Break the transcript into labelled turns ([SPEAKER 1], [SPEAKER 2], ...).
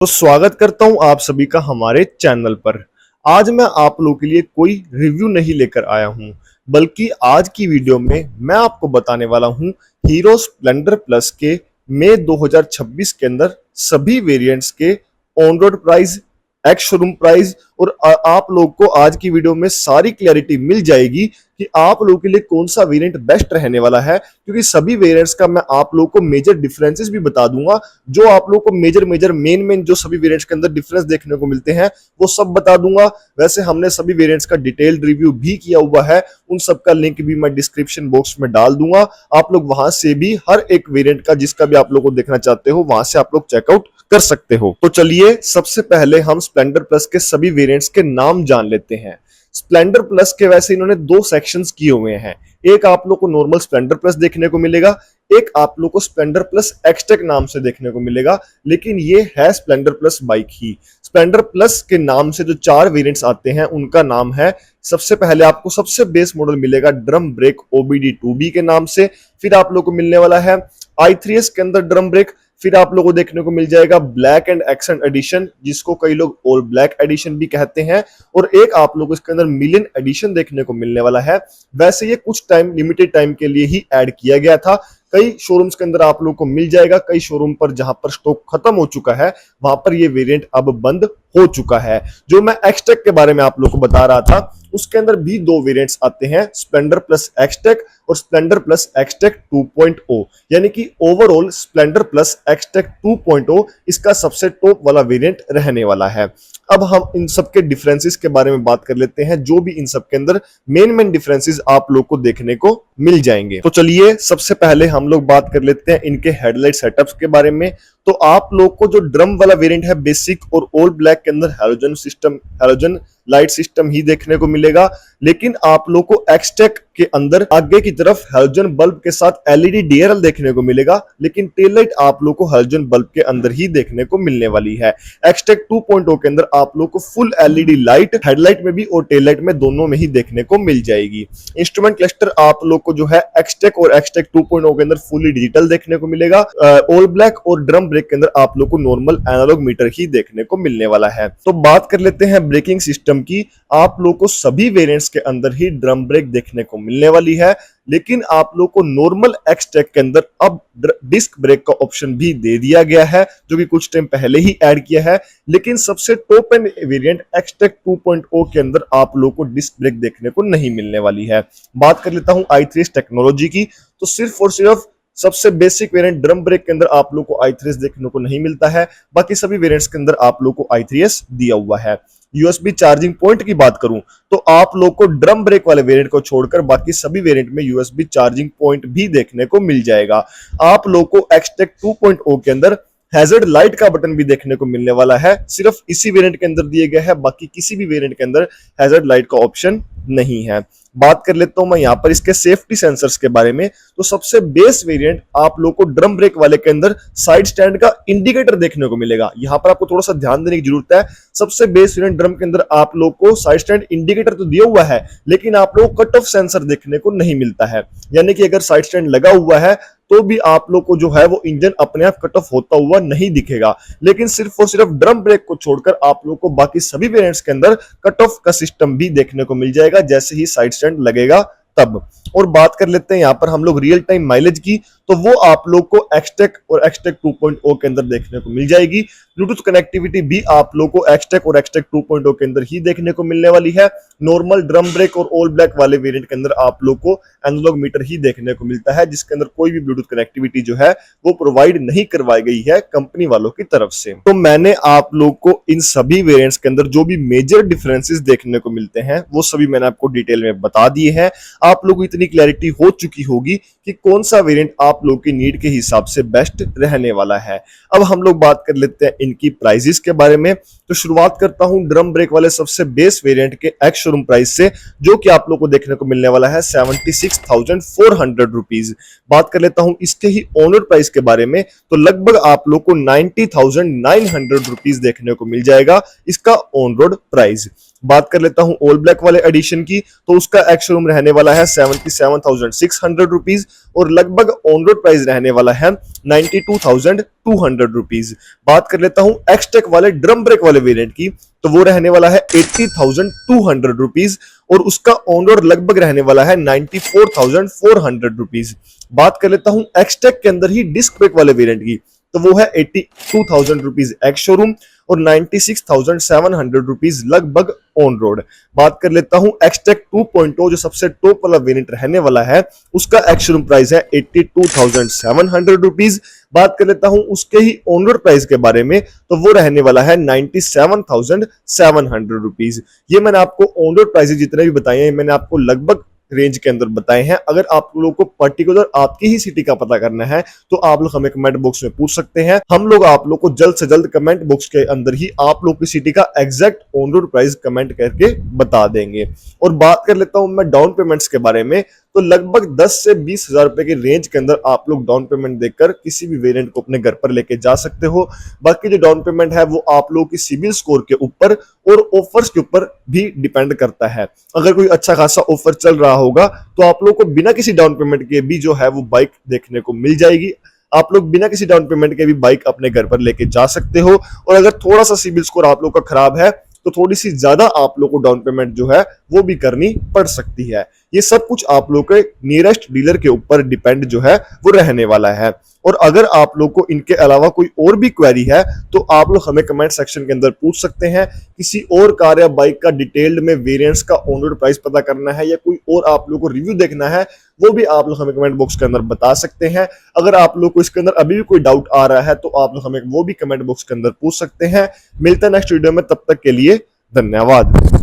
[SPEAKER 1] तो स्वागत करता हूं आप सभी का हमारे चैनल पर। आज मैं आप लोगों के लिए कोई रिव्यू नहीं लेकर आया हूं, बल्कि आज की वीडियो में मैं आपको बताने वाला हूं हीरो स्प्लेंडर प्लस के मई 2026 के अंदर सभी वेरिएंट्स के on road price, ex showroom price और आप लोग को आज की वीडियो में सारी क्लैरिटी मिल जाएगी कि आप लोगों के लिए कौन सा वेरिएंट बेस्ट रहने वाला है। क्योंकि सभी वेरिएंट्स का मैं आप लोगों को मेजर डिफरेंसेस भी बता दूंगा, जो आप लोगों को मेजर मेन जो सभी वेरिएंट्स के अंदर डिफरेंस देखने को मिलते हैं वो सब बता दूंगा। वैसे हमने सभी वेरिएंट्स का डिटेल्ड रिव्यू भी किया हुआ है, उन सब का लिंक भी मैं डिस्क्रिप्शन बॉक्स में डाल दूंगा। आप लोग वहां से भी हर एक वेरिएंट का जिसका भी आप लोग को देखना चाहते हो वहां से आप लोग चेकआउट कर सकते हो। तो चलिए सबसे पहले हम स्प्लेंडर प्लस के सभी वेरिएंट्स के नाम जान लेते हैं। स्प्लेंडर प्लस के वैसे इन्होंने दो सेक्शंस किए हुए हैं। एक आप लोग को नॉर्मल स्प्लेंडर प्लस देखने को मिलेगा, एक आप लोग को स्प्लेंडर प्लस एक्सटेक नाम से देखने को मिलेगा, लेकिन ये है स्प्लेंडर प्लस बाइक ही। स्प्लेंडर प्लस के नाम से जो चार वेरिएंट्स आते हैं उनका नाम है, सबसे पहले आपको सबसे बेस मॉडल मिलेगा ड्रम ब्रेक OBD 2B के नाम से। फिर आप लोग को मिलने वाला है i3s के अंदर ड्रम ब्रेक। फिर आप लोगों को देखने को मिल जाएगा ब्लैक एंड एक्सेंट एडिशन, जिसको कई लोग ऑल ब्लैक एडिशन भी कहते हैं। और एक आप लोगों को इसके अंदर मिलियन एडिशन देखने को मिलने वाला है। वैसे ये कुछ टाइम, लिमिटेड टाइम के लिए ही ऐड किया गया था। कई शोरूम्स के अंदर आप लोगों को मिल जाएगा, कई शोरूम पर जहां पर स्टॉक खत्म हो चुका है वहां पर ये वेरिएंट अब बंद हो चुका है। जो मैं एक्सटेक के बारे में आप लोगों को बता रहा था, उसके अंदर भी दो वेरिएंट्स आते हैं, स्प्लेंडर प्लस एक्सटेक और स्प्लेंडर प्लस एक्सटेक 2.0। यानी कि ओवरऑल स्प्लेंडर प्लस एक्सटेक 2.0 इसका सबसे टॉप वाला वेरिएंट रहने वाला है। अब हम इन सब के डिफरेंसेस के बारे में बात कर लेते हैं, जो भी इन सब के अंदर मेन डिफरेंसेस आप लोग को देखने को मिल जाएंगे। तो चलिए सबसे पहले हम लोग बात कर लेते हैं इनके हेडलाइट सेटअप्स के बारे में। तो आप लोग को जो ड्रम वाला वेरिएंट है बेसिक और ऑल ब्लैक के अंदर हैलोजन लाइट सिस्टम ही देखने को मिलेगा, लेकिन आप लोग को एक्सटेक के अंदर आगे की तरफ हैलोजन बल्ब के साथ LED DRL देखने को मिलेगा, लेकिन टेल लाइट आप लोग को हैलोजन बल्ब के अंदर ही देखने को मिलने वाली है। एक्सटेक 2.0 के अंदर आप लोग को फुल LED लाइट हेडलाइट में भी और टेल लाइट में दोनों में ही देखने को मिल जाएगी। इंस्ट्रूमेंट क्लस्टर आप लोग को जो है एक्सटेक और एक्सटेक 2.0 के अंदर फुली डिजिटल देखने को मिलेगा। ऑल ब्लैक और ड्रम ब्रेक के अंदर आप लोग को नॉर्मल एनालॉग मीटर ही देखने को मिलने वाला है। तो बात कर लेते हैं ब्रेकिंग सिस्टम की। आप लोग को सभी वेरिएंट्स के अंदर ही ड्रम ब्रेक देखने को मिलने वाली है, लेकिन आप लोग को नॉर्मल एक्सटेक के अंदर अब डिस्क ब्रेक का ऑप्शन भी दे दिया गया है, जो कि कुछ टाइम पहले ही ऐड किया है। लेकिन सबसे टॉप एंड वेरिएंट एक्सटेक 2.0 के अंदर आप लोग को डिस्क ब्रेक देखने को नहीं मिलने वाली है। बात कर लेता हूं i3s टेक्नोलॉजी की, तो सिर्फ और सिर्फ सबसे बेसिक वेरिएंट ड्रम ब्रेक के अंदर आप लोग को i3s देखने को नहीं मिलता है। बाकी सभी वेरिएंट्स के अंदर आप लोग को i3s दिया हुआ है। USB चार्जिंग पॉइंट की बात करूं तो आप लोग को ड्रम ब्रेक वाले वेरिएंट को छोड़कर बाकी सभी वेरिएंट में USB चार्जिंग पॉइंट भी देखने को मिल जाएगा। आप लोग को एक्सटेक 2.0 के अंदर हैजर्ड लाइट का बटन भी देखने को मिलने वाला है, सिर्फ इसी वेरिएंट के अंदर दिए गए हैं, बाकी किसी भी वेरिएंट के अंदर हैजर्ड लाइट का ऑप्शन नहीं है। बात कर लेता हूं मैं यहां पर इसके सेफ्टी सेंसर्स के बारे में। तो सबसे बेस वेरिएंट आप लोग को ड्रम ब्रेक वाले के अंदर साइड स्टैंड का इंडिकेटर देखने को मिलेगा। यहां पर आपको थोड़ा सा ध्यान देने की जरूरत है। सबसे बेस वेरिएंट ड्रम के अंदर आप लोग को साइड स्टैंड इंडिकेटर तो दिया हुआ है, लेकिन आप लोग को कट ऑफ सेंसर देखने को नहीं मिलता है। यानी कि अगर साइड स्टैंड लगा हुआ है तो भी आप लोग को जो है वो इंजन अपने आप कट ऑफ होता हुआ नहीं दिखेगा, लेकिन सिर्फ और सिर्फ ड्रम ब्रेक को छोड़कर आप लोग को बाकी सभी वेरिएंट्स के अंदर कट ऑफ का सिस्टम भी देखने को मिल जाएगा जैसे ही साइड स्टैंड लगेगा तब। और बात कर लेते हैं यहां पर हम लोग रियल टाइम माइलेज की, तो वो आप लोग को एक्सटेक और एक्सटेक 2.0 के अंदर देखने को मिल जाएगी। ब्लूटूथ कनेक्टिविटी भी आप लोग को एक्सटेक और एक्सटेक 2.0 के अंदर ही देखने को मिलने वाली है। नॉर्मल ड्रम ब्रेक और ऑल ब्लैक वाले वेरिएंट के अंदर आप लोग को एनालॉग मीटर ही देखने को मिलता है, जिसके अंदर कोई भी ब्लूटूथ कनेक्टिविटी जो है वो प्रोवाइड नहीं करवाई गई है कंपनी वालों की तरफ से। तो मैंने आप लोग को इन सभी वेरिएंट्स के अंदर जो भी मेजर डिफरेंसेस देखने को मिलते हैं वो सभी मैंने आपको डिटेल में बता दिए हैं। आप लोगों को इतनी क्लैरिटी हो चुकी होगी कि कौन सा वेरिएंट आप लोग की नीड के हिसाब से बेस्ट रहने वाला है। अब हम लोग बात कर लेते हैं इनकी प्राइसेस के बारे में। तो शुरुआत करता हूं ड्रम ब्रेक वाले सबसे बेस वेरिएंट के एक्स शोरूम प्राइस से, जो कि आप लोग को देखने को मिलने वाला है 76,400 रुपीज। बात कर लेता हूं इसके ही ऑनर प्राइस के बारे में, तो लगभग आप लोग को 90,900 रुपीज देखने को मिल जाएगा इसका ऑन रोड प्राइस। बात कर लेता हूं ऑल ब्लैक वाले एडिशन की, तो उसका एक्स शोरूम रहने वाला है 77,600 रुपीज और लगभग ऑन रोड प्राइस रहने वाला है 92,200 रुपीज। बात कर लेता हूं एक्सटेक वाले ड्रम ब्रेक वाले वेरिएंट की, तो वो रहने वाला है 80,200 रुपीज और उसका ऑन रोड लगभग रहने वाला है 94,400 रुपीज। बात कर लेता हूं एक्सटेक के अंदर ही डिस्क ब्रेक वाले वेरिएंट की, तो वो है 82,000 रुपीज एक्स शोरूम और 96,700 रुपीज लगभग ऑन रोड। बात कर लेता हूं एक्सटेक 2.0 जो सबसे टॉप वाला वेरिएंट रहने वाला है, उसका एक्स शोरूम प्राइस है 82,700 रुपीज। बात कर लेता हूं उसके ही ऑन रोड प्राइस के बारे में, तो वो रहने वाला है 97,700 रुपीज। ये मैंने आपको ऑन रोड प्राइस जितने भी बताए हैं मैंने आपको लगभग रेंज के अंदर बताए हैं। अगर आप लोगों को पर्टिकुलर आपकी ही सिटी का पता करना है तो आप लोग हमें कमेंट बॉक्स में पूछ सकते हैं, हम लोग आप लोग को जल्द से जल्द कमेंट बॉक्स के अंदर ही आप लोग की सिटी का exact on road price comment करके बता देंगे। और बात कर लेता हूं मैं डाउन पेमेंट्स के बारे में, तो लगभग 10 से 20,000 रुपए के रेंज के अंदर आप लोग डाउन पेमेंट देकर किसी भी वेरिएंट को अपने घर पर लेके जा सकते हो। बाकी जो डाउन पेमेंट है वो आप लोगों की सिविल स्कोर के ऊपर और ऑफर्स के ऊपर भी डिपेंड करता है। अगर कोई अच्छा खासा ऑफर चल रहा होगा तो आप लोगों को बिना किसी डाउन पेमेंट के भी जो है वो बाइक देखने को मिल जाएगी। आप लोग बिना किसी डाउन पेमेंट के भी बाइक अपने घर पर लेके जा सकते हो। और अगर थोड़ा सा सिविल स्कोर आप लोग का खराब है तो थोड़ी सी ज्यादा आप लोग को डाउन पेमेंट जो है वो भी करनी पड़ सकती है। ये सब कुछ आप लोग के नियरेस्ट डीलर के ऊपर डिपेंड जो है वो रहने वाला है। और अगर आप लोग को इनके अलावा कोई और भी क्वेरी है तो आप लोग हमें कमेंट सेक्शन के अंदर पूछ सकते हैं। किसी और कार या बाइक का डिटेल्ड में वेरिएंट्स का ऑन रोड प्राइस पता करना है या कोई और आप लोग को रिव्यू देखना है, वो भी आप लोग हमें कमेंट बॉक्स के अंदर बता सकते हैं। अगर आप लोग को इसके अंदर अभी भी कोई डाउट आ रहा है तो आप लोग हमें वो भी कमेंट बॉक्स के अंदर पूछ सकते हैं। मिलते हैं नेक्स्ट वीडियो में, तब तक के लिए धन्यवाद।